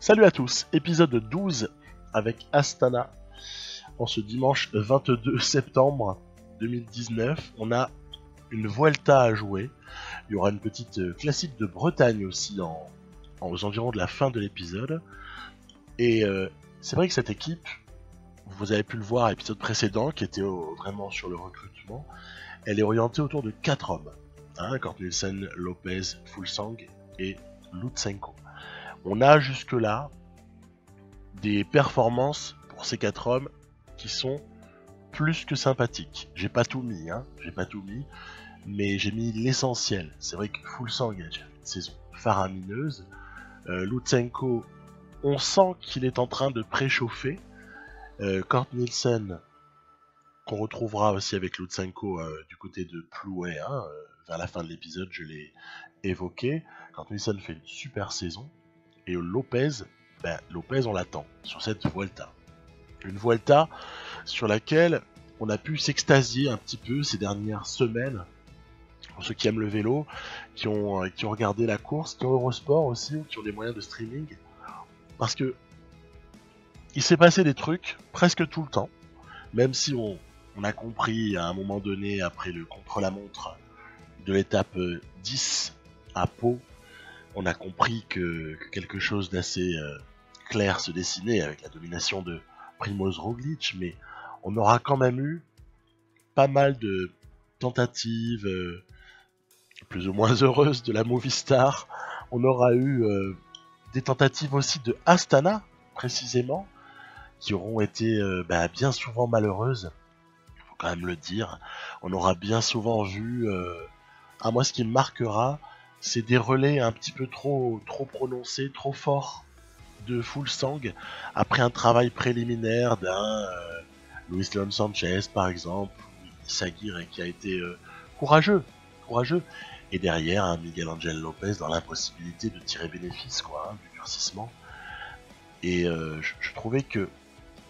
Salut à tous, épisode 12 avec Astana. En ce dimanche 22 septembre 2019, on a une Vuelta à jouer. Il y aura une petite classique de Bretagne aussi aux environs de la fin de l'épisode. Et c'est vrai que cette équipe, vous avez pu le voir à l'épisode précédent, qui était vraiment sur le recrutement, elle est orientée autour de 4 hommes. Cort Nielsen, Lopez, Fuglsang et Lutsenko. On a jusque-là des performances pour ces 4 hommes qui sont plus que sympathiques. J'ai pas tout mis, mais j'ai mis l'essentiel. C'est vrai que Fuglsang a déjà fait une saison faramineuse. Lutsenko, on sent qu'il est en train de préchauffer. Cort Nielsen, qu'on retrouvera aussi avec Lutsenko du côté de Plouay, vers la fin de l'épisode, je l'ai évoqué. Cort Nielsen fait une super saison. Et Lopez, on l'attend sur cette Vuelta. Une Vuelta sur laquelle on a pu s'extasier un petit peu ces dernières semaines. Pour ceux qui aiment le vélo, qui ont regardé la course, qui ont Eurosport aussi, ou qui ont des moyens de streaming. Parce que il s'est passé des trucs presque tout le temps. Même si on a compris à un moment donné, après le contre-la-montre de l'étape 10 à Pau, on a compris que quelque chose d'assez clair se dessinait avec la domination de Primož Roglič, mais on aura quand même eu pas mal de tentatives plus ou moins heureuses de la Movistar. On aura eu des tentatives aussi de Astana, précisément, qui auront été bien souvent malheureuses, il faut quand même le dire. On aura bien souvent vu, moi ce qui me marquera, c'est des relais un petit peu trop prononcés, trop forts de Fuglsang, après un travail préliminaire d'un Luis Leon Sanchez par exemple, Izagirre qui a été courageux, et derrière un Miguel Angel Lopez dans l'impossibilité de tirer bénéfice du durcissement. Et je trouvais que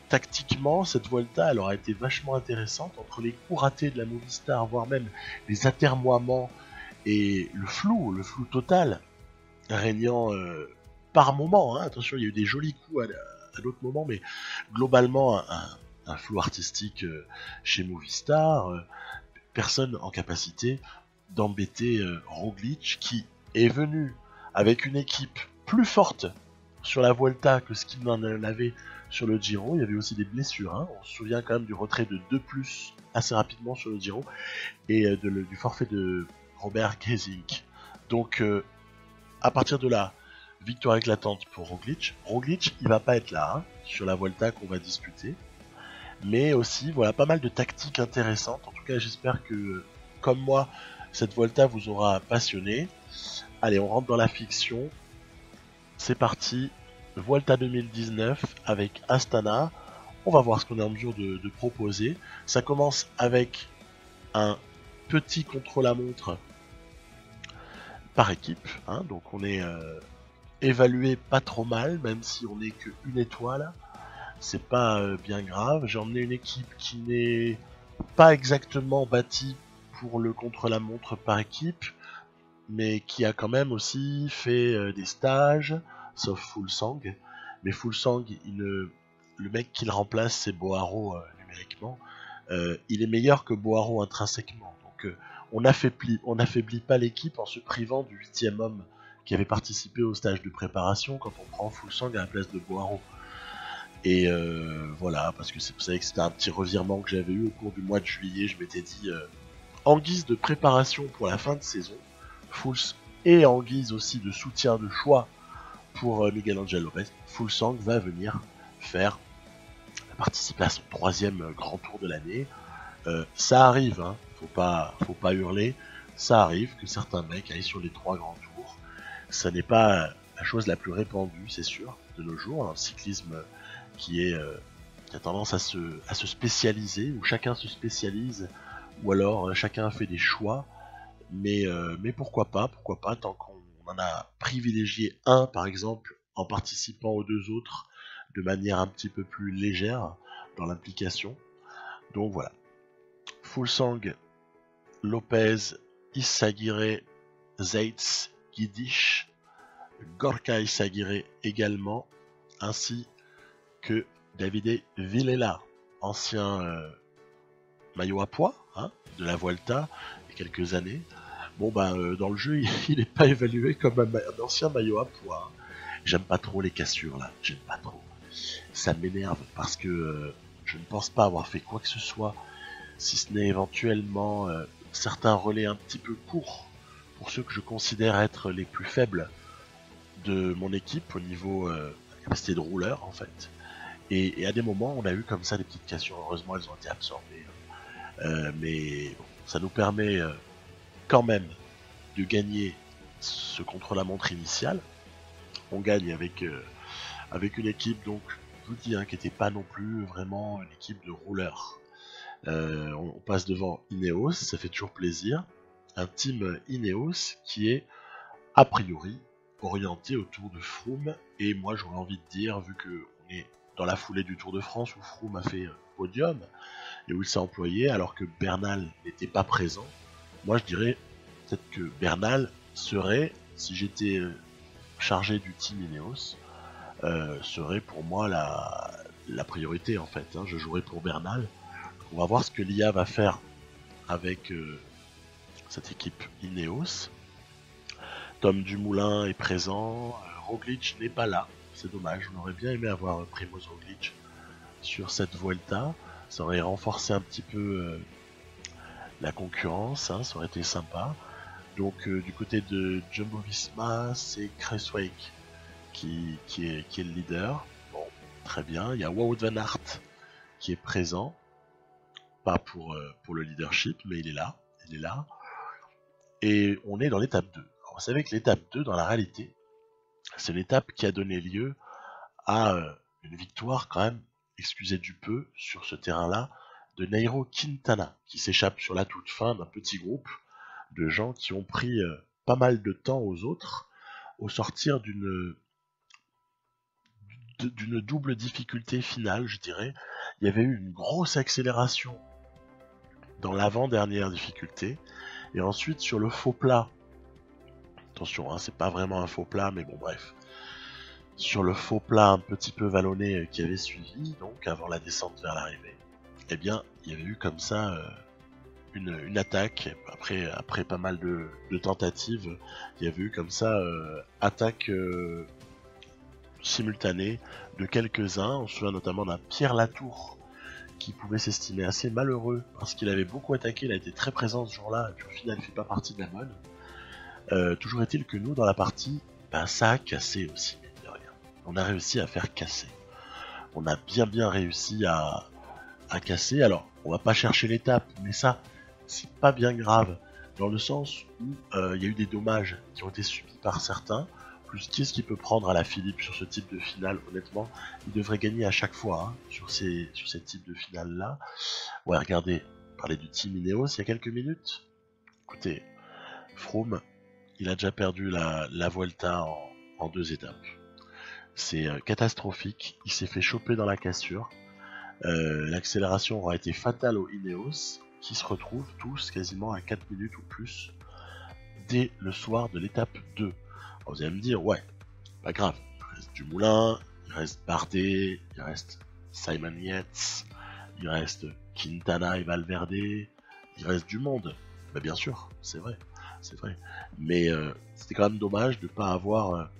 tactiquement, cette Vuelta, elle aura été vachement intéressante entre les coups ratés de la Movistar, voire même les atermoiements et le flou total régnant par moment. Attention, il y a eu des jolis coups à d'autres moments, mais globalement, un flou artistique chez Movistar. Personne en capacité d'embêter Roglič, qui est venu avec une équipe plus forte sur la Vuelta que ce qu'il en avait sur le Giro. Il y avait aussi des blessures. On se souvient quand même du retrait de 2+ assez rapidement sur le Giro et du forfait de Robert Gesink. Donc à partir de là, victoire éclatante pour Roglič. Roglič, il va pas être là sur la Vuelta qu'on va discuter, mais aussi pas mal de tactiques intéressantes. En tout cas, j'espère que, comme moi, cette Vuelta vous aura passionné. Allez, on rentre dans la fiction. C'est parti, Vuelta 2019 avec Astana. On va voir ce qu'on est en mesure de proposer. Ça commence avec un petit contre-la-montre par équipe, donc on est évalué pas trop mal, même si on n'est qu'une étoile, c'est pas bien grave. J'ai emmené une équipe qui n'est pas exactement bâtie pour le contre-la-montre par équipe, mais qui a quand même aussi fait des stages, sauf Fuglsang. Mais Fuglsang, le mec qui le remplace, c'est Boaro numériquement. Il est meilleur que Boaro intrinsèquement. Donc on n'affaiblit pas l'équipe en se privant du 8e homme qui avait participé au stage de préparation quand on prend Fuglsang à la place de Boaro. Et voilà, parce que vous savez que c'était un petit revirement que j'avais eu au cours du mois de juillet. Je m'étais dit, en guise de préparation pour la fin de saison, et en guise aussi de soutien de choix pour Miguel Angel Lopez, Fuglsang va venir participer à son 3e grand tour de l'année. Ça arrive, faut pas hurler, ça arrive que certains mecs aillent sur les 3 grands tours. Ça n'est pas la chose la plus répandue, c'est sûr, de nos jours, un cyclisme qui a tendance à se spécialiser, où chacun se spécialise, ou alors chacun fait des choix, mais pourquoi pas, tant qu'on en a privilégié un, par exemple, en participant aux 2 autres, de manière un petit peu plus légère dans l'implication. Donc voilà. Fuglsang, Lopez, Izagirre, Zeitz, Guidish, Gorka Izagirre également, ainsi que Davide Villela, ancien maillot à pois hein, de la Vuelta il y a quelques années. Bon dans le jeu il n'est pas évalué comme un ancien maillot à pois. J'aime pas trop les cassures là, j'aime pas trop. Ça m'énerve parce que je ne pense pas avoir fait quoi que ce soit, si ce n'est éventuellement certains relais un petit peu courts pour ceux que je considère être les plus faibles de mon équipe au niveau capacité de rouleur en fait. Et à des moments on a eu comme ça des petites cassures, heureusement elles ont été absorbées. Mais bon, ça nous permet quand même de gagner ce contre-la-montre initial. On gagne avec une équipe donc je vous dis hein, qui n'était pas non plus vraiment une équipe de rouleurs. On passe devant Ineos, ça fait toujours plaisir. Un team Ineos qui est a priori orienté autour de Froome, et moi j'aurais envie de dire, vu qu'on est dans la foulée du Tour de France où Froome a fait podium et où il s'est employé alors que Bernal n'était pas présent, moi je dirais peut-être que Bernal serait, si j'étais chargé du team Ineos, serait pour moi la priorité en fait. Hein. Je jouerais pour Bernal. On va voir ce que l'IA va faire avec cette équipe Ineos. Tom Dumoulin est présent, Roglic n'est pas là, c'est dommage, on aurait bien aimé avoir Primoz Roglic sur cette Vuelta, ça aurait renforcé un petit peu la concurrence, hein, ça aurait été sympa. Donc du côté de Jumbo-Visma, c'est Kruijswijk qui est le leader. Bon, très bien, il y a Wout van Aert qui est présent, pas pour le leadership, mais il est là. Et on est dans l'étape 2. Alors, vous savez que l'étape 2, dans la réalité, c'est l'étape qui a donné lieu à une victoire quand même, excusez du peu, sur ce terrain-là, de Nairo Quintana, qui s'échappe sur la toute fin d'un petit groupe de gens qui ont pris pas mal de temps aux autres au sortir d'une double difficulté finale, je dirais. Il y avait eu une grosse accélération dans l'avant-dernière difficulté, et ensuite sur le faux plat, attention, hein, c'est pas vraiment un faux plat, mais bon bref, sur le faux plat un petit peu vallonné qui avait suivi, donc avant la descente vers l'arrivée, eh bien il y avait eu comme ça une attaque, après pas mal de tentatives, il y avait eu comme ça attaque simultanée de quelques-uns. On se souvient notamment d'un Pierre Latour qui pouvait s'estimer assez malheureux parce qu'il avait beaucoup attaqué, il a été très présent ce jour-là, et puis au final il fait pas partie de la bonne. Toujours est-il que nous, dans la partie, ça a cassé aussi, de rien. On a réussi à faire casser. On a bien réussi à casser. Alors, on va pas chercher l'étape, mais ça, c'est pas bien grave, dans le sens où il y a eu des dommages qui ont été subis par certains. Plus qu'est-ce qu'il peut prendre à la Philippe sur ce type de finale, honnêtement, il devrait gagner à chaque fois hein, sur ces types de finales-là. Ouais, regardez, parler du team Ineos il y a quelques minutes. Écoutez, Froome, il a déjà perdu la Vuelta en 2 étapes. C'est catastrophique, il s'est fait choper dans la cassure. L'accélération aura été fatale aux Ineos, qui se retrouvent tous quasiment à 4 minutes ou plus dès le soir de l'étape 2. Alors vous allez me dire, ouais, pas grave, il reste Dumoulin, il reste Bardet, il reste Simon Yates, il reste Quintana et Valverde, il reste du monde. Bah bien sûr, c'est vrai. Mais c'était quand même dommage de ne pas avoir un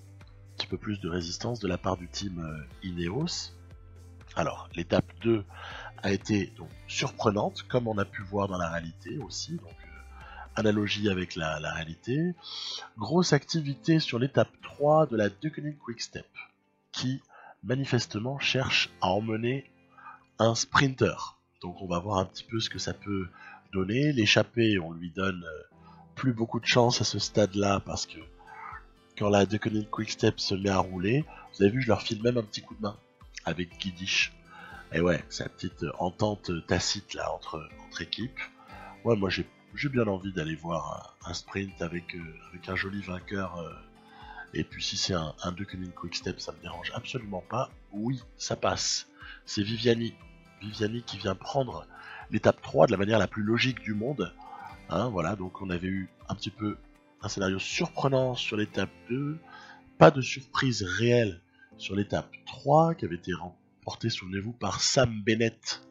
petit peu plus de résistance de la part du team Ineos. Alors, l'étape 2 a été donc surprenante, comme on a pu voir dans la réalité aussi, donc analogie avec la réalité. Grosse activité sur l'étape 3 de la Deceuninck Quick-Step, qui manifestement cherche à emmener un sprinter. Donc on va voir un petit peu ce que ça peut donner. L'échappée, on lui donne plus beaucoup de chance à ce stade-là, parce que quand la Deceuninck Quick-Step se met à rouler, vous avez vu, je leur file même un petit coup de main avec Guidish. Et ouais, c'est la petite entente tacite là entre équipes. Ouais, moi j'ai bien envie d'aller voir un sprint avec un joli vainqueur. Et puis si c'est un Deceuninck Quick-Step, ça me dérange absolument pas. Oui, ça passe. C'est Viviani qui vient prendre l'étape 3 de la manière la plus logique du monde. Hein, voilà, donc on avait eu un petit peu un scénario surprenant sur l'étape 2. Pas de surprise réelle sur l'étape 3 qui avait été remportée, souvenez-vous, par Sam Bennett,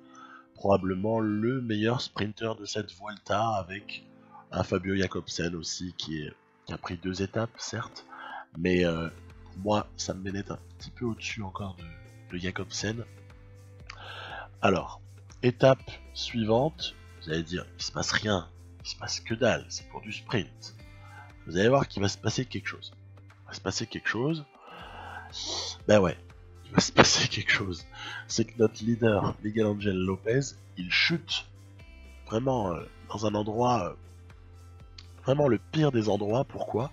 probablement le meilleur sprinter de cette Vuelta, avec un Fabio Jakobsen aussi qui a pris 2 étapes, certes, mais pour moi, Sam Bennett un petit peu au-dessus encore de Jakobsen. Alors, étape suivante, vous allez dire, il se passe rien, il se passe que dalle, c'est pour du sprint. Vous allez voir qu'il va se passer quelque chose. Il va se passer quelque chose. Ben ouais, il va se passer quelque chose. C'est que notre leader, Miguel Angel Lopez, il chute vraiment dans un endroit, vraiment le pire des endroits. Pourquoi?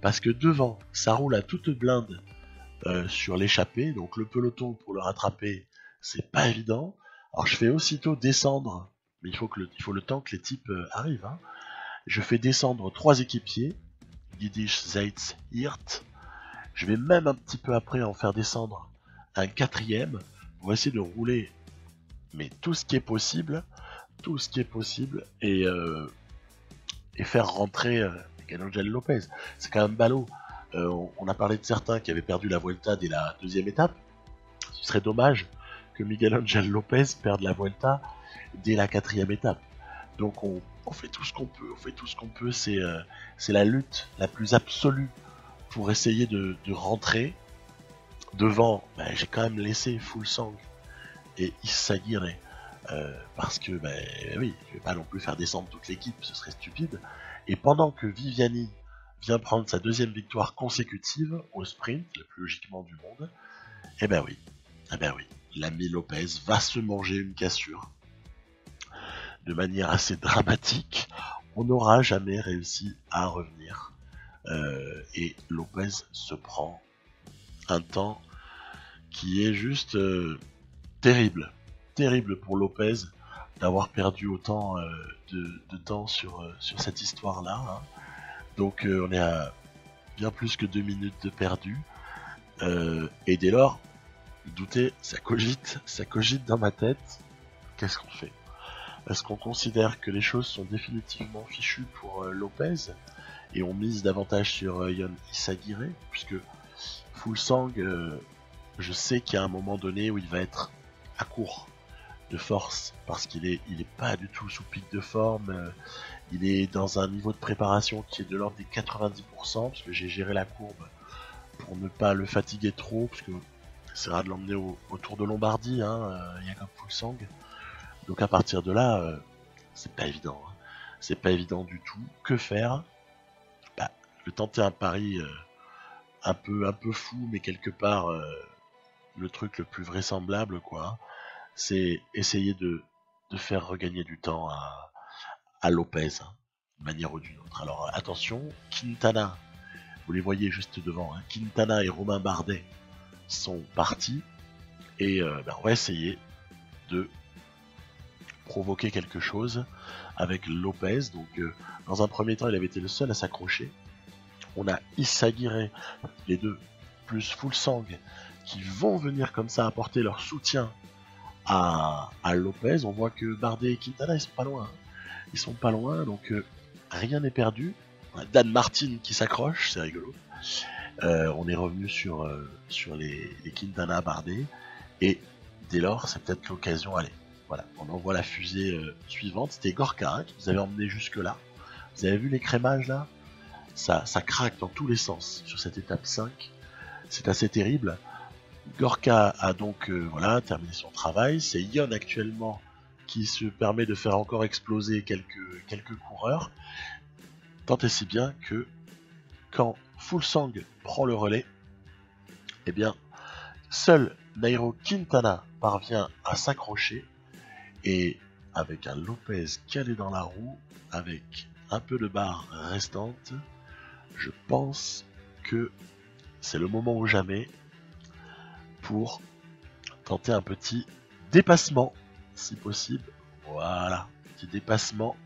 Parce que devant, ça roule à toute blinde sur l'échappée, donc le peloton pour le rattraper, c'est pas évident. Alors je fais aussitôt descendre, mais il faut le temps que les types arrivent. Hein. Je fais descendre 3 équipiers, Giddish, Zeitz, Hirt. Je vais même un petit peu après en faire descendre un 4e pour essayer de rouler, mais tout ce qui est possible, et faire rentrer Miguel Angel Lopez. C'est quand même ballot. On a parlé de certains qui avaient perdu la Vuelta dès la 2e étape. Ce serait dommage que Miguel Angel Lopez perde la Vuelta dès la 4e étape. Donc on fait tout ce qu'on peut, c'est la lutte la plus absolue pour essayer de rentrer. Devant, j'ai quand même laissé Fuglsang et Issa Aguirre, parce que, oui, je vais pas non plus faire descendre toute l'équipe, ce serait stupide. Et pendant que Viviani vient prendre sa 2e victoire consécutive au sprint, le plus logiquement du monde, oui, l'ami Lopez va se manger une cassure de manière assez dramatique. On n'aura jamais réussi à revenir. Et Lopez se prend un temps qui est juste terrible pour Lopez d'avoir perdu autant de temps sur cette histoire-là. Hein. Donc on est à bien plus que 2 minutes de perdu. Et dès lors, doutez, ça cogite dans ma tête. Qu'est-ce qu'on fait? Est-ce qu'on considère que les choses sont définitivement fichues pour Lopez et on mise davantage sur Yon Issa Aguirre, puisque Fuglsang, je sais qu'il y a un moment donné où il va être à court de force, parce qu'il est pas du tout sous pic de forme, il est dans un niveau de préparation qui est de l'ordre des 90%, parce que j'ai géré la courbe pour ne pas le fatiguer trop, parce que essaiera de l'emmener au Tour de Lombardie, Jakob Fuglsang. Donc à partir de là, c'est pas évident. Hein. C'est pas évident du tout. Que faire? Je vais tenter un pari un peu fou, mais quelque part le truc le plus vraisemblable, quoi. C'est essayer de faire regagner du temps à Lopez, hein, d'une manière ou d'une autre. Alors attention, Quintana, vous les voyez juste devant, hein, Quintana et Romain Bardet sont partis, et on va essayer de provoquer quelque chose avec Lopez. Donc dans un premier temps, il avait été le seul à s'accrocher. On a Issa Aguirre, les deux, plus Fuglsang, qui vont venir comme ça apporter leur soutien à Lopez. On voit que Bardet et Quintana, ils sont pas loin, donc rien n'est perdu. On a Dan Martin qui s'accroche, c'est rigolo. On est revenu sur les Quintana, Bardet, et dès lors, c'est peut-être l'occasion. Allez, voilà, on envoie la fusée suivante. C'était Gorka, hein, qui nous avait emmené jusque là. Vous avez vu l'écrémage là? Ça craque dans tous les sens sur cette étape 5. C'est assez terrible. Gorka a donc terminé son travail. C'est Yon actuellement qui se permet de faire encore exploser quelques coureurs. Tant et si bien que quand Fuglsang prend le relais, seul Nairo Quintana parvient à s'accrocher, et avec un Lopez calé dans la roue, avec un peu de barre restante, je pense que c'est le moment ou jamais pour tenter un petit dépassement, si possible. Voilà, petit dépassement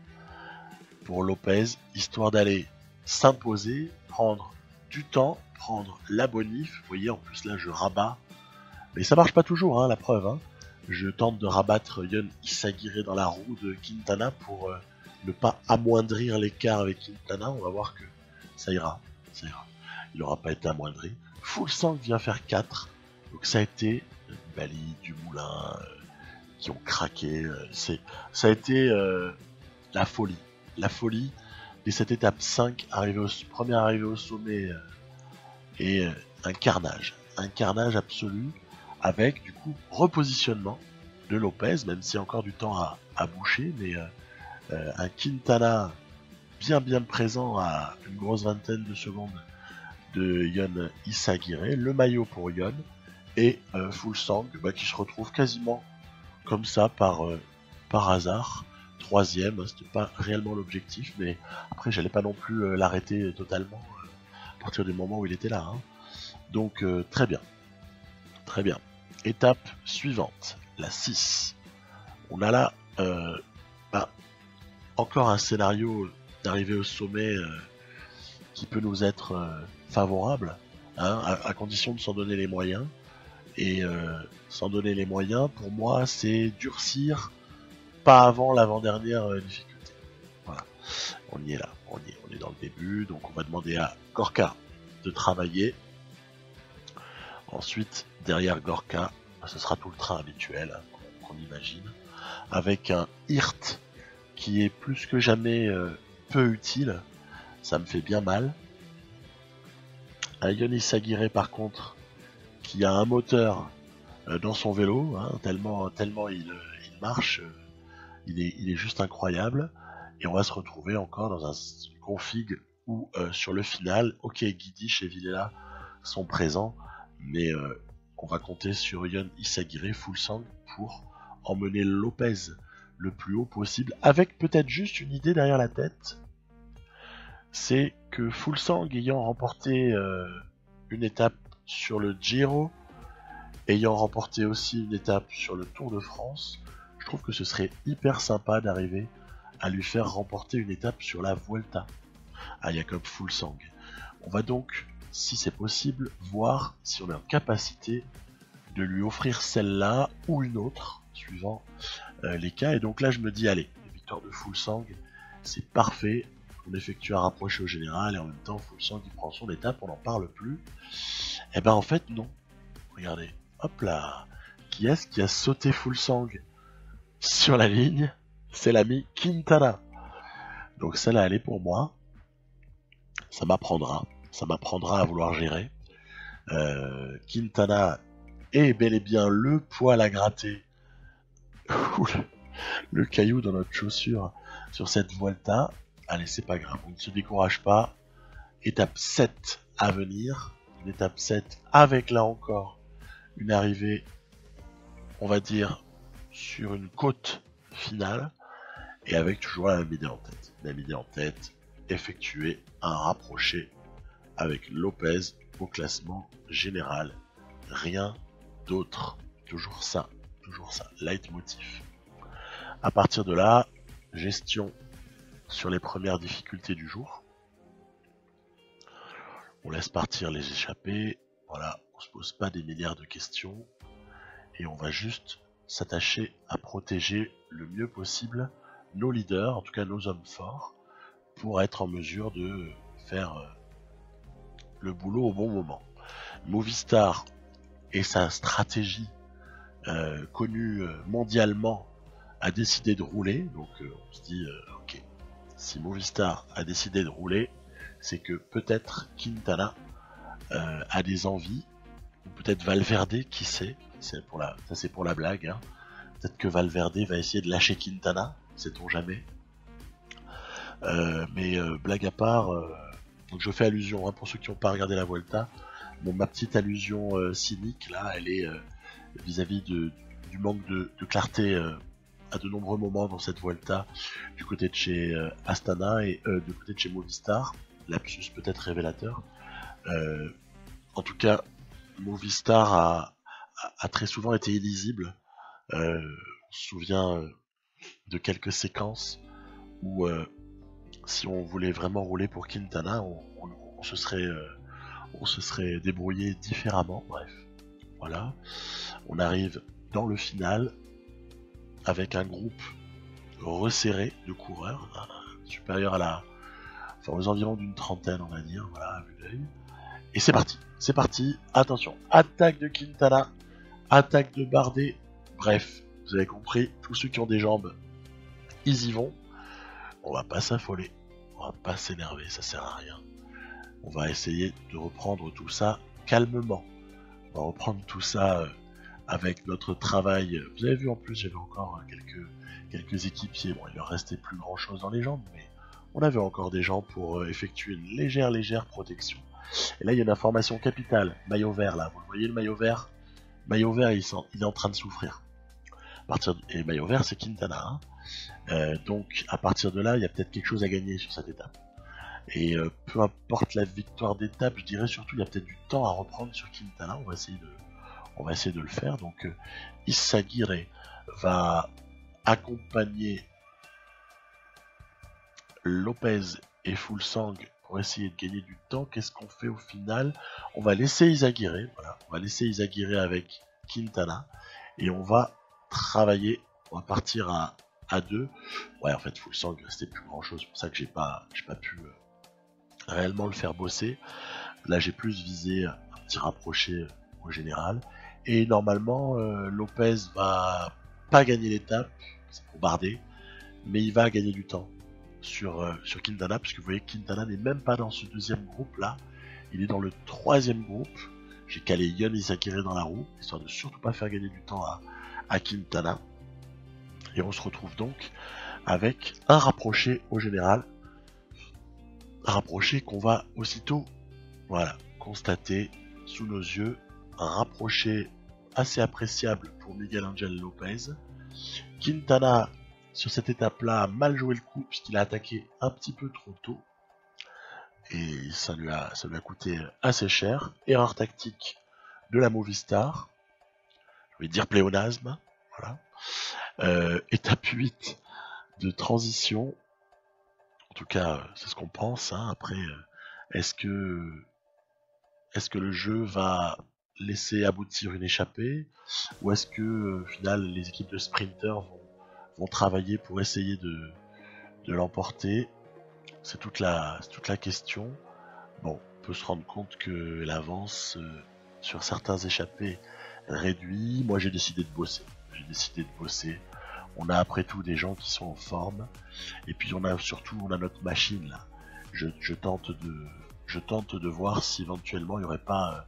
pour Lopez, histoire d'aller s'imposer, prendre du temps, prendre la bonif. Vous voyez, en plus là, je rabats. Mais ça marche pas toujours, hein, la preuve. Hein. Je tente de rabattre Yon Issa Aguirre dans la roue de Quintana pour ne pas amoindrir l'écart avec Quintana. On va voir que ça ira. Il n'aura pas été amoindri. Fuglsang vient faire 4. Donc ça a été Bali, Dumoulin, qui ont craqué. Ça a été la folie. La folie. Et cette étape 5, première arrivée au sommet, et un carnage. Un carnage absolu, avec du coup repositionnement de Lopez, même s'il y a encore du temps à boucher, mais un Quintana bien présent à une grosse vingtaine de secondes de Yon Izagirre, le maillot pour Yon, et Fuglsang qui se retrouve quasiment comme ça par hasard, troisième. C'était pas réellement l'objectif, mais après j'allais pas non plus l'arrêter totalement à partir du moment où il était là, hein. Donc très bien. Étape suivante, la 6. On a là encore un scénario d'arrivée au sommet qui peut nous être favorable, hein, à condition de s'en donner les moyens. Et s'en donner les moyens, pour moi, c'est durcir pas avant l'avant-dernière difficulté. Voilà, on y est là, on est dans le début, donc on va demander à Gorka de travailler. Ensuite, derrière Gorka, ce sera tout le train habituel, hein, qu'on imagine, avec un Hirt qui est plus que jamais peu utile. Ça me fait bien mal. Un Yon Izagirre par contre, qui a un moteur dans son vélo, hein, tellement il marche, il est juste incroyable. Et on va se retrouver encore dans un config où sur le final, ok, Guidish et Villela sont présents, mais on va compter sur Yon Izagirre, Fuglsang pour emmener Lopez le plus haut possible, avec peut-être juste une idée derrière la tête, c'est que Fuglsang ayant remporté une étape sur le Giro, ayant remporté aussi une étape sur le Tour de France, je trouve que ce serait hyper sympa d'arriver à lui faire remporter une étape sur la Vuelta à Jakob Fuglsang. On va donc, si c'est possible, voir si on est en capacité de lui offrir celle-là ou une autre, suivant les cas. Et donc là, je me dis, allez, la victoire de Fuglsang, c'est parfait. On effectue un rapproché au général et en même temps, Fuglsang qui prend son étape, on n'en parle plus. Et ben en fait, non. Regardez, hop là. Qui est-ce qui a sauté Fuglsang sur la ligne? C'est l'ami Quintana. Donc celle-là, elle est pour moi. Ça m'apprendra à vouloir gérer. Quintana est bel et bien le poil à gratter, le caillou dans notre chaussure sur cette Vuelta. Allez, c'est pas grave, on ne se décourage pas. Étape 7 à venir. Une étape 7 avec là encore une arrivée, on va dire, sur une côte finale. Et avec toujours la même idée en tête. La même idée en tête, effectuer un rapproché avec Lopez au classement général. Rien d'autre. Toujours ça. Leitmotiv. À partir de là, gestion sur les premières difficultés du jour. On laisse partir les échappées. Voilà, on se pose pas des milliards de questions. Et on va juste s'attacher à protéger le mieux possible nos leaders, en tout cas nos hommes forts, pour être en mesure de faire le boulot au bon moment. Movistar et sa stratégie connue mondialement a décidé de rouler, donc on se dit ok, si Movistar a décidé de rouler, c'est que peut-être Quintana a des envies, ou peut-être Valverde, qui sait, ça c'est pour la blague, hein. Peut-être que Valverde va essayer de lâcher Quintana, sait-on jamais. Mais blague à part, donc je fais allusion, hein, pour ceux qui n'ont pas regardé la Vuelta, bon, ma petite allusion cynique là, elle est vis-à-vis du manque de clarté à de nombreux moments dans cette Vuelta du côté de chez Astana et du côté de chez Movistar. Lapsus peut-être révélateur. En tout cas, Movistar a très souvent été illisible. On se souvient de quelques séquences où si on voulait vraiment rouler pour Quintana, on se serait débrouillé différemment. Bref, voilà. On arrive dans le final avec un groupe resserré de coureurs, supérieur aux environs d'une trentaine, on va dire, voilà, à vue d'œil. Et c'est parti, attention, attaque de Quintana, attaque de Bardet, bref, vous avez compris, tous ceux qui ont des jambes, ils y vont. On va pas s'affoler, on va pas s'énerver, ça sert à rien. On va essayer de reprendre tout ça calmement. On va reprendre tout ça avec notre travail. Vous avez vu en plus, j'avais encore quelques équipiers. Bon, il leur restait plus grand chose dans les jambes, mais on avait encore des gens pour effectuer une légère protection. Et là, il y a une information capitale. Maillot vert, là. Vous voyez le maillot vert? Maillot vert, il est en train de souffrir. Et maillot vert, c'est Quintana. Hein. Donc, à partir de là, il y a peut-être quelque chose à gagner sur cette étape. Et peu importe la victoire d'étape, je dirais surtout, il y a peut-être du temps à reprendre sur Quintana. On va essayer de le faire. Donc, Izagirre va accompagner Lopez et Fuglsang pour essayer de gagner du temps. Qu'est-ce qu'on fait au final? On va laisser Izagirre, voilà, on va laisser Izagirre avec Quintana et on va travailler, on va partir à deux. Ouais, en fait, Fuglsang, il restait plus grand chose, c'est pour ça que j'ai pas pu réellement le faire bosser. Là, j'ai plus visé un petit rapproché au général. Et normalement, Lopez va pas gagner l'étape, c'est pour Bardet, mais il va gagner du temps sur Quintana, puisque vous voyez que Quintana n'est même pas dans ce deuxième groupe là, il est dans le troisième groupe. J'ai calé Yon Izagirre dans la roue, histoire de surtout pas faire gagner du temps à Quintana. Et on se retrouve donc avec un rapproché au général, un rapproché qu'on va aussitôt, voilà, constater sous nos yeux, un rapproché assez appréciable pour Miguel Angel Lopez. Quintana, sur cette étape-là, a mal joué le coup puisqu'il a attaqué un petit peu trop tôt. Et ça lui a coûté assez cher. Erreur tactique de la Movistar. Je vais dire pléonasme. Voilà. Étape 8 de transition. En tout cas, c'est ce qu'on pense. Hein. Après, est-ce que le jeu va laisser aboutir une échappée, ou est-ce que au final les équipes de sprinters vont travailler pour essayer de l'emporter? C'est toute la question. Bon, on peut se rendre compte que l'avance sur certains échappés réduit. Moi, j'ai décidé de bosser. On a après tout des gens qui sont en forme, et puis on a notre machine là. Je tente de voir si éventuellement il n'y aurait pas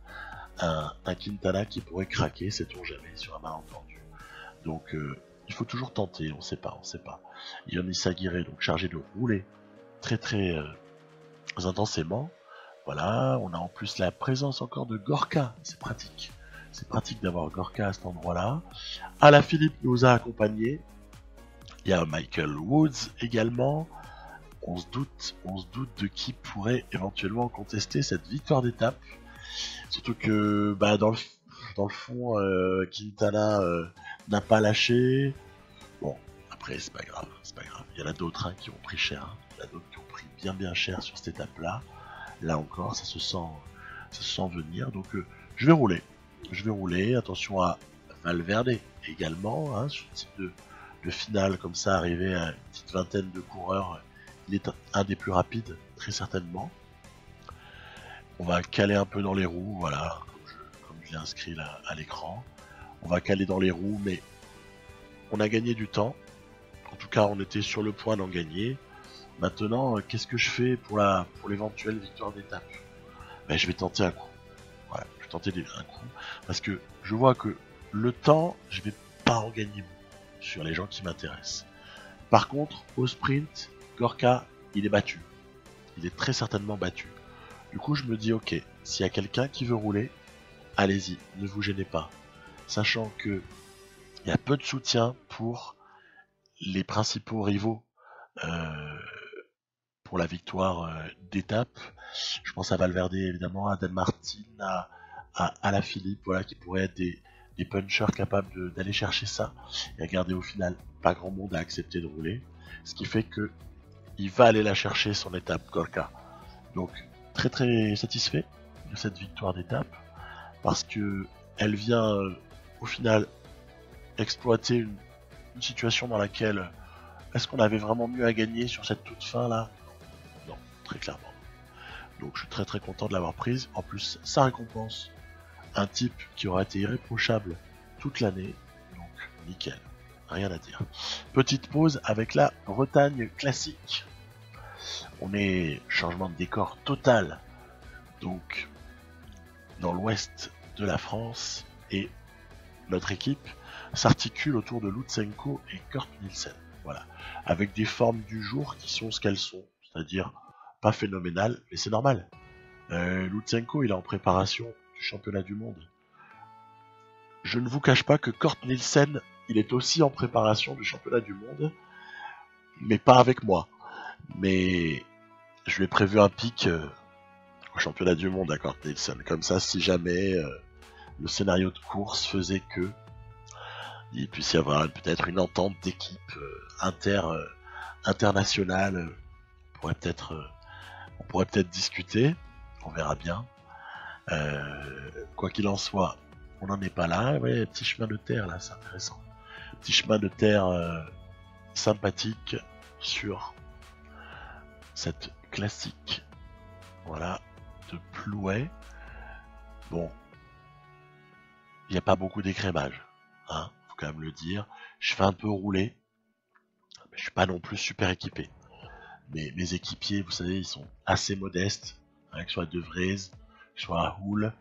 un Quintana qui pourrait craquer, sait-on jamais, sur un malentendu. Donc il faut toujours tenter, on sait pas. Yon Izagirre, donc chargé de rouler très intensément. Voilà, on a en plus la présence encore de Gorka, c'est pratique. C'est pratique d'avoir Gorka à cet endroit-là. Alaphilippe nous a accompagnés. Il y a Michael Woods également. On se doute de qui pourrait éventuellement contester cette victoire d'étape. Surtout que dans le fond, Quintana n'a pas lâché. Bon, après c'est pas grave. Il y en a d'autres qui ont pris cher. Il y en a d'autres qui ont pris bien cher sur cette étape-là. Là encore, ça se sent venir. Donc je vais rouler. Attention à Valverde également. Hein, sur ce type de finale comme ça, arrivé à une petite vingtaine de coureurs. Il est un des plus rapides, très certainement. On va caler un peu dans les roues, voilà, comme je l'ai inscrit là à l'écran. On va caler dans les roues, mais on a gagné du temps. En tout cas, on était sur le point d'en gagner. Maintenant, qu'est-ce que je fais pour l'éventuelle victoire d'étape? Je vais tenter un coup. Voilà, je vais tenter un coup. Parce que je vois que le temps, je vais pas en gagner beaucoup sur les gens qui m'intéressent. Par contre, au sprint, Gorka, il est battu. Il est très certainement battu. Du coup, je me dis, ok, s'il y a quelqu'un qui veut rouler, allez-y, ne vous gênez pas. Sachant que il y a peu de soutien pour les principaux rivaux pour la victoire d'étape. Je pense à Valverde, évidemment, à Dan Martin, à Alaphilippe, voilà, qui pourraient être des punchers capables d'aller chercher ça. Et regarder au final, pas grand monde a accepté de rouler. Ce qui fait que il va aller la chercher son étape, Gorka. Donc, très satisfait de cette victoire d'étape, parce que elle vient au final exploiter une situation dans laquelle est-ce qu'on avait vraiment mieux à gagner sur cette toute fin là? Non, très clairement. Donc je suis très content de l'avoir prise. En plus, ça récompense un type qui aura été irréprochable toute l'année. Donc nickel, rien à dire. Petite pause avec la Bretagne classique. On est changement de décor total. Donc dans l'ouest de la France, et notre équipe s'articule autour de Lutsenko et Kurt Nielsen. Voilà, avec des formes du jour qui sont ce qu'elles sont, c'est-à-dire pas phénoménales, mais c'est normal. Lutsenko, il est en préparation du championnat du monde. Je ne vous cache pas que Kurt Nielsen, il est aussi en préparation du championnat du monde, mais pas avec moi. Mais je lui ai prévu un pic au championnat du monde à Kurt Nielsen. Comme ça, si jamais le scénario de course faisait que il puisse y avoir peut-être une entente d'équipe internationale. On pourrait peut-être discuter. On verra bien. Quoi qu'il en soit, on n'en est pas là. Ouais, petit chemin de terre là, c'est intéressant. Petit chemin de terre sympathique sur cette classique. Voilà, de Plouay. Bon, il n'y a pas beaucoup d'écrémage, hein, faut quand même le dire. Je fais un peu rouler, mais je suis pas non plus super équipé. Mais mes équipiers, vous savez, ils sont assez modestes, hein, que ce soit De Vries, que ce soit Hull,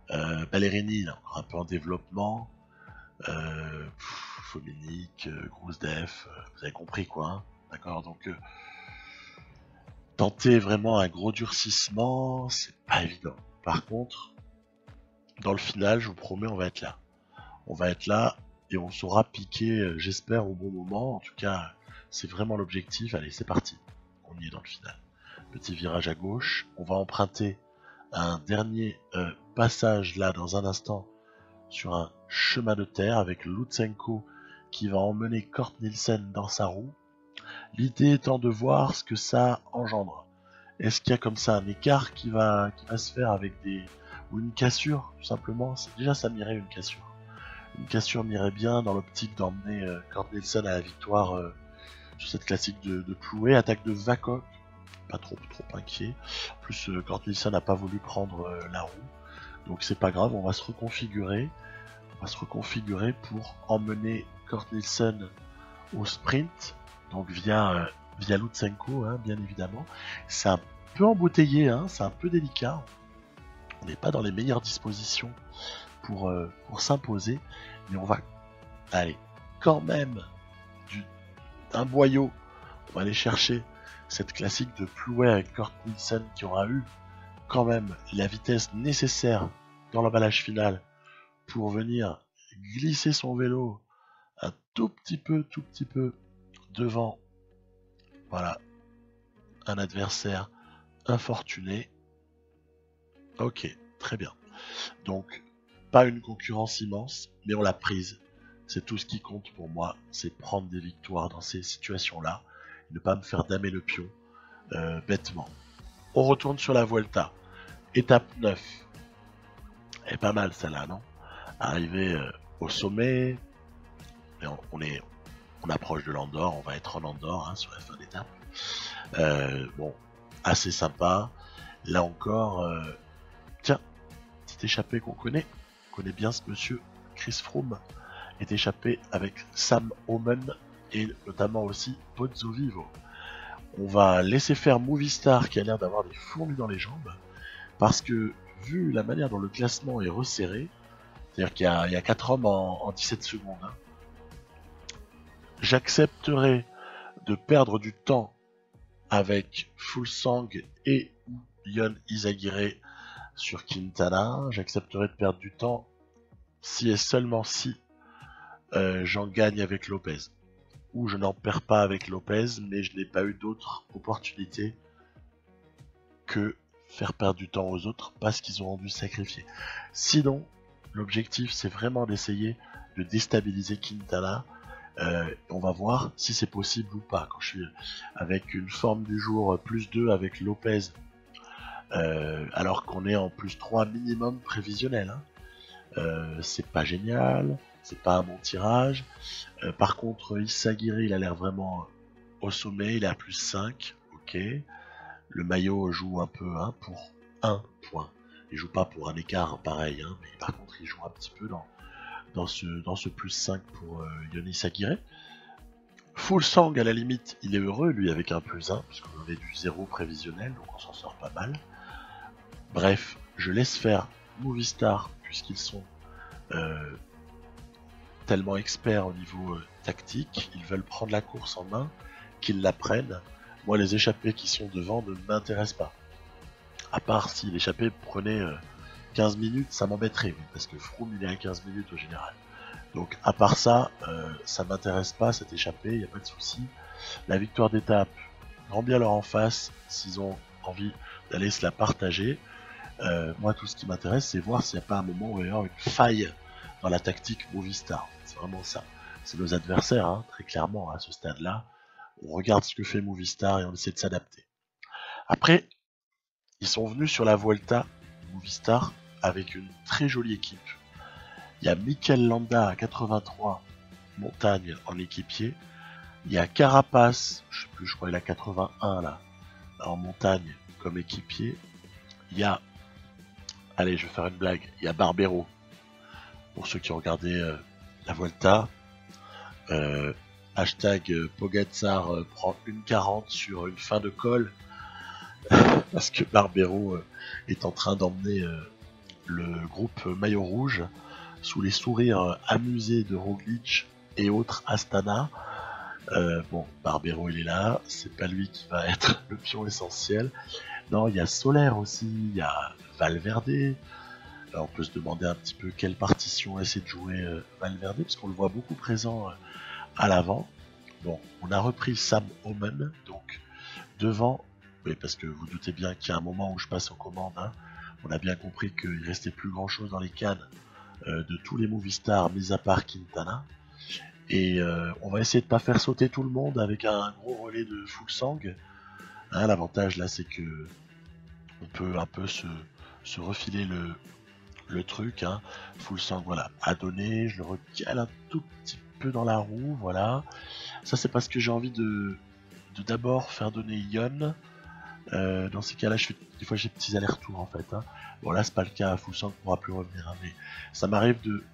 Ballerini, il est encore un peu en développement, Fominic, Grousdef, vous avez compris quoi, hein, d'accord. Donc tenter vraiment un gros durcissement, c'est pas évident. Par contre, dans le final, je vous promets, on va être là. On va être là et on saura piquer, j'espère, au bon moment. En tout cas, c'est vraiment l'objectif. Allez, c'est parti. On y est dans le final. Petit virage à gauche. On va emprunter un dernier passage là dans un instant sur un chemin de terre avec Lutsenko qui va emmener Kurt Nielsen dans sa roue. L'idée étant de voir ce que ça engendre. Est-ce qu'il y a comme ça un écart qui va se faire avec ou une cassure tout simplement. Déjà ça m'irait une cassure. Une cassure m'irait bien dans l'optique d'emmener Kurt Nielsen à la victoire sur cette classique de Plouay. Attaque de Vakok, pas trop inquiet. En plus Kurt Nielsen n'a pas voulu prendre la roue. Donc c'est pas grave, on va se reconfigurer. On va se reconfigurer pour emmener Kurt Nielsen au sprint. Donc via Lutsenko, hein, bien évidemment. C'est un peu embouteillé, hein, c'est un peu délicat. On n'est pas dans les meilleures dispositions pour s'imposer, mais on va aller quand même d'un boyau. On va aller chercher cette classique de Plouay avec Kurt Nielsen qui aura eu quand même la vitesse nécessaire dans l'emballage final pour venir glisser son vélo un tout petit peu devant, voilà, un adversaire infortuné. Ok, très bien. Donc, pas une concurrence immense, mais on l'a prise. C'est tout ce qui compte pour moi, c'est prendre des victoires dans ces situations-là, ne pas me faire damer le pion, bêtement. On retourne sur la Vuelta. Étape 9. Elle est pas mal celle-là, non? Arrivé au sommet, et on approche de l'Andorre, on va être en Andorre, hein, sur la fin d'étape. Bon, assez sympa. Là encore, tiens, petit échappé qu'on connaît. On connaît bien ce monsieur, Chris Froome, est échappé avec Sam Omen et notamment aussi Pozzo Vivo. On va laisser faire Movistar qui a l'air d'avoir des fourmis dans les jambes parce que vu la manière dont le classement est resserré, c'est-à-dire qu'il y a 4 hommes en 17 secondes, hein, j'accepterai de perdre du temps avec Fuglsang et Yon Izagirre sur Quintana. J'accepterai de perdre du temps si et seulement si j'en gagne avec Lopez. Ou je n'en perds pas avec Lopez, mais je n'ai pas eu d'autre opportunité que faire perdre du temps aux autres parce qu'ils auront dû sacrifier. Sinon, l'objectif c'est vraiment d'essayer de déstabiliser Quintana. On va voir si c'est possible ou pas. Quand je suis avec une forme du jour +2 avec Lopez, alors qu'on est en +3 minimum prévisionnel, hein. C'est pas génial, c'est pas un bon tirage. Par contre, Izagirre, il a l'air vraiment au sommet, il est à +5, ok. Le maillot joue un peu, hein, pour 1 point. Il joue pas pour un écart pareil, hein, mais par contre il joue un petit peu dans ce plus 5 pour Yonis Aguirre. Full Sang, à la limite, il est heureux, lui, avec un plus 1, puisqu'on avait du 0 prévisionnel, donc on s'en sort pas mal. Bref, je laisse faire Movistar, puisqu'ils sont tellement experts au niveau tactique, ils veulent prendre la course en main, qu'ils la prennent. Moi, les échappées qui sont devant ne m'intéressent pas. À part si l'échappée prenait 15 minutes, ça m'embêterait, oui, parce que Froome, il est à 15 minutes au général. Donc à part ça, ça m'intéresse pas cette échappée, il n'y a pas de souci. La victoire d'étape, grand bien leur en face, s'ils ont envie d'aller se la partager. Moi tout ce qui m'intéresse c'est voir s'il n'y a pas un moment où il va y avoir une faille dans la tactique Movistar. C'est vraiment ça. C'est nos adversaires, hein, très clairement à ce stade-là. On regarde ce que fait Movistar et on essaie de s'adapter. Après, ils sont venus sur la Vuelta Movistar avec une très jolie équipe. Il y a Mikel Landa à 83 montagne en équipier. Il y a Carapace, je sais plus, je crois qu'il a 81 là, en montagne comme équipier. Il y a, allez, je vais faire une blague, il y a Barbero. Pour ceux qui ont regardé la Vuelta, hashtag Pogacar prend 1,40 sur une fin de col parce que Barbero est en train d'emmener le groupe Maillot Rouge sous les sourires amusés de Roglic et autres Astana. Bon, Barbero il est là, c'est pas lui qui va être le pion essentiel. Non, il y a Soler aussi, il y a Valverde. Alors, on peut se demander un petit peu quelle partition essaie de jouer Valverde, parce qu'on le voit beaucoup présent à l'avant. Bon, on a repris Sam Omen, donc devant, oui, parce que vous doutez bien qu'il y a un moment où je passe aux commandes, hein. On a bien compris qu'il restait plus grand chose dans les cannes de tous les Movistar, mis à part Quintana. Et on va essayer de pas faire sauter tout le monde avec un gros relais de Full Sang. Hein, l'avantage là, c'est que on peut un peu se refiler le truc. Hein. Full Sang, voilà, à donner. Je le recale un tout petit peu dans la roue, voilà. Ça, c'est parce que j'ai envie de d'abord faire donner Yon. Dans ces cas-là, des fois j'ai petits allers-retours en fait. Hein. Bon là c'est pas le cas, Full Sang ne pourra plus revenir, hein, mais ça m'arrive de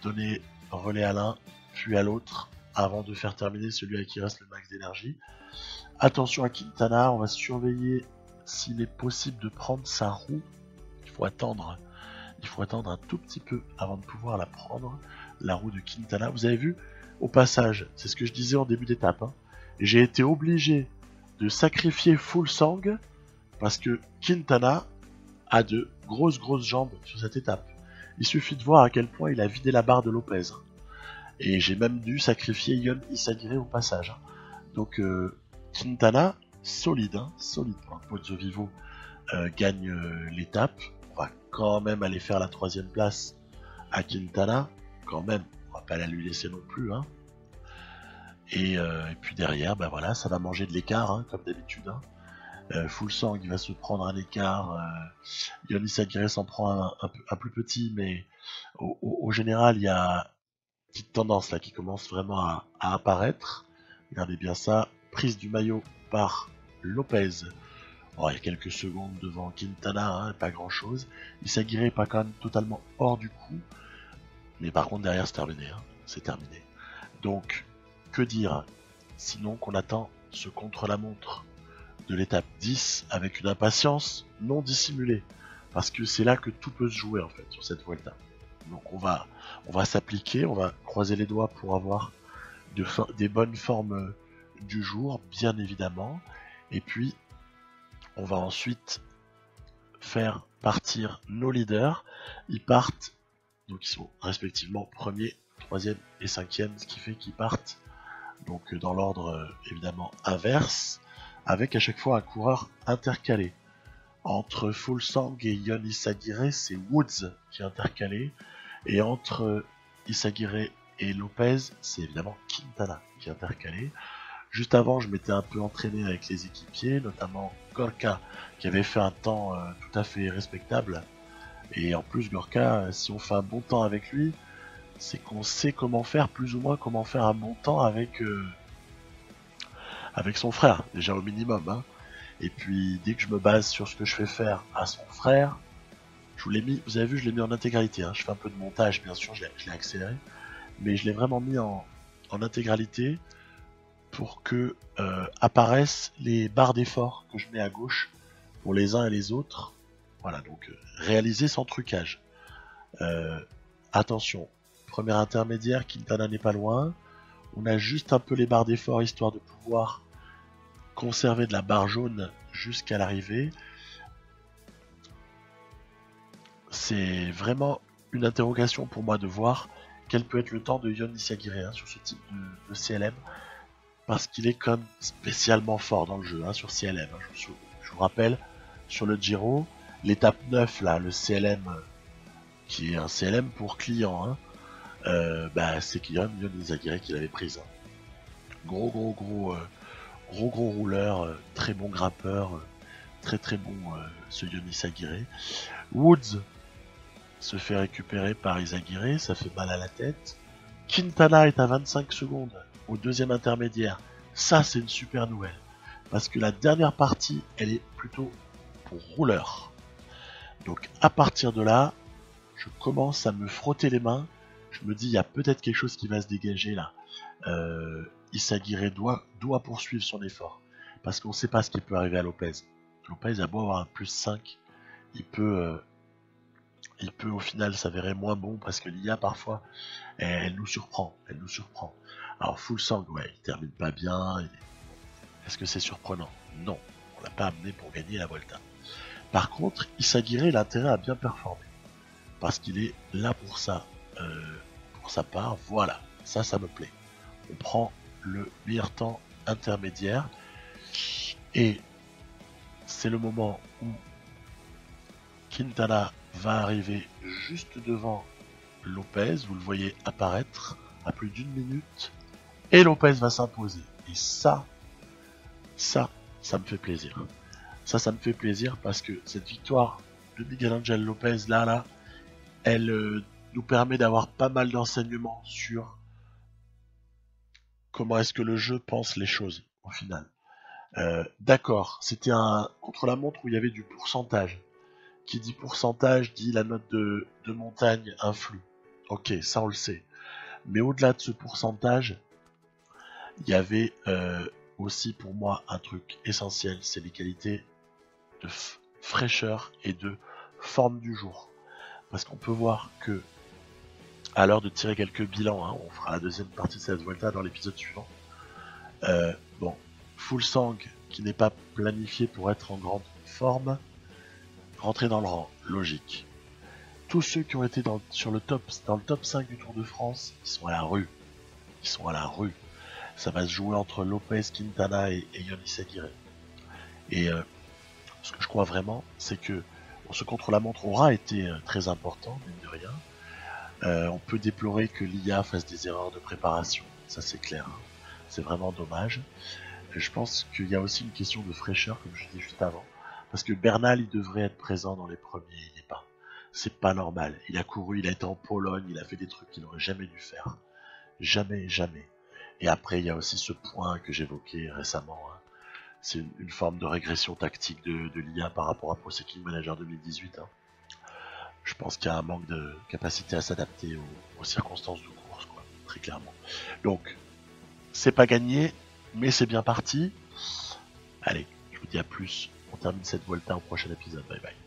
donner relais à l'un, puis à l'autre, avant de faire terminer celui à qui reste le max d'énergie. Attention à Quintana, on va surveiller s'il est possible de prendre sa roue. Il faut attendre un tout petit peu avant de pouvoir la prendre, la roue de Quintana. Vous avez vu, au passage, c'est ce que je disais en début d'étape, hein, j'ai été obligé de sacrifier Full Sang parce que Quintana a de grosses jambes sur cette étape. Il suffit de voir à quel point il a vidé la barre de Lopez. Et j'ai même dû sacrifier Yon Izagirre au passage. Donc Quintana, solide, hein, solide. Pozzo Vivo gagne l'étape. On va quand même aller faire la 3ème place à Quintana. Quand même, on va pas la lui laisser non plus. Hein. Et puis derrière, ben voilà, ça va manger de l'écart, hein, comme d'habitude. Hein. Full Sang, il va se prendre un écart. Yon Izagirre s'en prend un plus petit, mais au général, il y a une petite tendance là qui commence vraiment à apparaître. Regardez bien ça. Prise du maillot par Lopez. Oh, il y a quelques secondes devant Quintana, hein, pas grand chose. Izagirre est pas quand même totalement hors du coup. Mais par contre, derrière, c'est terminé. Hein. C'est terminé. Donc, que dire sinon qu'on attend ce contre-la-montre de l'étape 10 avec une impatience non dissimulée. Parce que c'est là que tout peut se jouer en fait sur cette Vuelta. Donc on va s'appliquer, on va croiser les doigts pour avoir des bonnes formes du jour, bien évidemment. Et puis on va ensuite faire partir nos leaders. Ils partent, donc ils sont respectivement premier, 3e et 5e, ce qui fait qu'ils partent donc dans l'ordre évidemment inverse, avec à chaque fois un coureur intercalé. Entre Full Sang et Yon Izagirre, c'est Woods qui est intercalé, et entre Izagirre et Lopez, c'est évidemment Quintana qui est intercalé. Juste avant, je m'étais un peu entraîné avec les équipiers, notamment Gorka qui avait fait un temps tout à fait respectable. Et en plus, Gorka, si on fait un bon temps avec lui, c'est qu'on sait comment faire, plus ou moins comment faire un bon temps avec son frère, déjà au minimum. Hein. Et puis dès que je me base sur ce que je fais faire à son frère, je vous l'ai mis, vous avez vu, je l'ai mis en intégralité. Hein. Je fais un peu de montage, bien sûr, je l'ai accéléré, mais je l'ai vraiment mis en intégralité pour que apparaissent les barres d'effort que je mets à gauche pour les uns et les autres. Voilà, donc réalisé sans trucage. Attention, premier intermédiaire, Quintana n'est pas loin. On a juste un peu les barres d'effort histoire de pouvoir conserver de la barre jaune jusqu'à l'arrivée. C'est vraiment une interrogation pour moi de voir quel peut être le temps de Yon Izagirre sur ce type de CLM, parce qu'il est quand même spécialement fort dans le jeu sur CLM. Je vous rappelle, sur le Giro, l'étape 9, là, le CLM, qui est un CLM pour client, c'est Yon Izagirre qui l'avait prise. Gros rouleur, très bon grimpeur, très bon ce Yon Izagirre. Woods se fait récupérer par Izagirre, ça fait mal à la tête. Quintana est à 25 secondes au deuxième intermédiaire. Ça, c'est une super nouvelle. Parce que la dernière partie, elle est plutôt pour rouleur. Donc à partir de là, je commence à me frotter les mains. Je me dis, il y a peut-être quelque chose qui va se dégager là. Izagirre doit poursuivre son effort. Parce qu'on ne sait pas ce qui peut arriver à Lopez. Lopez a beau avoir un plus 5, il peut au final s'avérer moins bon parce que l'IA parfois elle nous surprend. Alors Fuglsang, ouais, il termine pas bien. Est-ce que c'est surprenant? Non, on l'a pas amené pour gagner la Vuelta. Par contre, Izagirre a intérêt à bien performer parce qu'il est là pour ça, pour sa part. Voilà, ça me plaît. On prend le meilleur temps intermédiaire et c'est le moment où Quintana va arriver juste devant Lopez, vous le voyez apparaître à plus d'une minute, et Lopez va s'imposer. Et ça me fait plaisir. Ça me fait plaisir parce que cette victoire de Miguel Angel Lopez, là, elle nous permet d'avoir pas mal d'enseignements sur comment est-ce que le jeu pense les choses, au final. D'accord, c'était un contre-la-montre où il y avait du pourcentage. Qui dit pourcentage dit la note de montagne influe. Ok, ça on le sait. Mais au-delà de ce pourcentage, il y avait aussi pour moi un truc essentiel, c'est les qualités de fraîcheur et de forme du jour. Parce qu'on peut voir que, à l'heure de tirer quelques bilans, on fera la deuxième partie de cette Vuelta dans l'épisode suivant. Fuglsang, qui n'est pas planifié pour être en grande forme, rentrer dans le rang, logique. Tous ceux qui ont été dans le top 5 du Tour de France, ils sont à la rue. Ça va se jouer entre Lopez, Quintana et Yon Izagirre. Et ce que je crois vraiment, c'est que ce contre-la-montre aura été très important, mine de rien. On peut déplorer que l'IA fasse des erreurs de préparation, ça c'est clair. C'est vraiment dommage. Je pense qu'il y a aussi une question de fraîcheur, comme je disais juste avant. Parce que Bernal, il devrait être présent dans les premiers, il n'est pas. C'est pas normal. Il a couru, il a été en Pologne, il a fait des trucs qu'il n'aurait jamais dû faire. Jamais. Et après, il y a aussi ce point que j'évoquais récemment. C'est une forme de régression tactique de l'IA par rapport à Pro Cycling Manager 2018. Je pense qu'il y a un manque de capacité à s'adapter aux circonstances de course, quoi, très clairement. Donc, c'est pas gagné, mais c'est bien parti. Allez, je vous dis à plus. On termine cette Vuelta au prochain épisode. Bye bye.